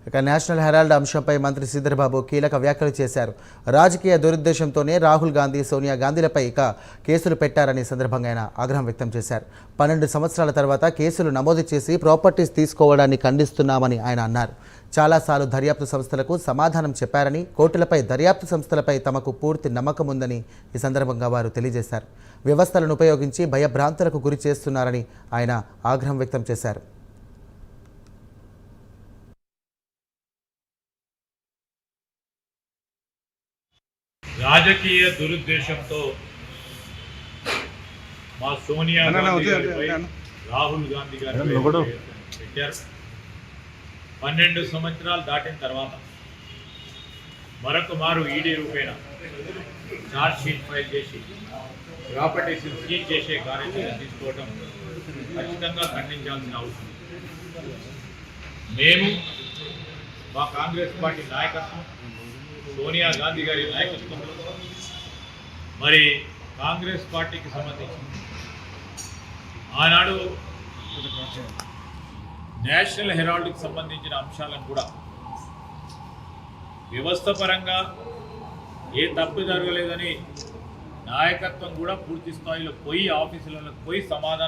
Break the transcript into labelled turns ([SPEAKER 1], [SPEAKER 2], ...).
[SPEAKER 1] ఇక national Herald అంశంపై మంత్రి శ్రీధర్ బాబు కీలక వ్యాఖ్యలు చేశారు. రాజకీయ దురుద్దేశంతోనే రాహుల్ గాంధీ, సోనియా గాంధీలపై ఇక కేసులు పెట్టారని సందర్భంగా ఆయన ఆగ్రహం వ్యక్తం చేశారు. 12 సంవత్సరాల తర్వాత కేసులు నమోదు చేసి ప్రాపర్టీస్ తీసుకోవడాన్ని ఖండిస్తున్నామని ఆయన అన్నారు. చాలాసార్లు దర్యాప్తు సంస్థలకు సమాధానం చెప్పారని, కోర్టులపై దర్యాప్తు సంస్థలపై తమకు పూర్తి నమ్మకం ఉందని ఈ సందర్భంగా వారు తెలియజేశారు. వ్యవస్థలను ఉపయోగించి భయభ్రాంతులకు గురి చేస్తున్నారని ఆయన ఆగ్రహం వ్యక్తం చేశారు.
[SPEAKER 2] రాజకీయ దురుద్దేశంతో మా సోనియా గాంధీ గారిపై రాహుల్ గాంధీ గారిపై పెట్టారు. 12 సంవత్సరాలు దాటిన తర్వాత మరొక మారు ఈడీ రూపేణ ఛార్జ్ షీట్ ఫైల్ చేసి ప్రాపర్టీస్ సీజ్ చేసే కార్యక్రమం తీసుకోవడం ఖచ్చితంగా ఖండించాల్సిన అవసరం. మేము మా కాంగ్రెస్ పార్టీ నాయకత్వం, సోనియా గాంధీ గారి నాయకత్వంలో మరి కాంగ్రెస్ పార్టీకి సంబంధించి ఆనాడు నేషనల్ హెరాల్డ్కి సంబంధించిన అంశాలను కూడా వ్యవస్థ పరంగా ఏ తప్పు జరగలేదని నాయకత్వం కూడా పూర్తి స్థాయిలో పోయి ఆఫీసులకు పోయి సమాధానం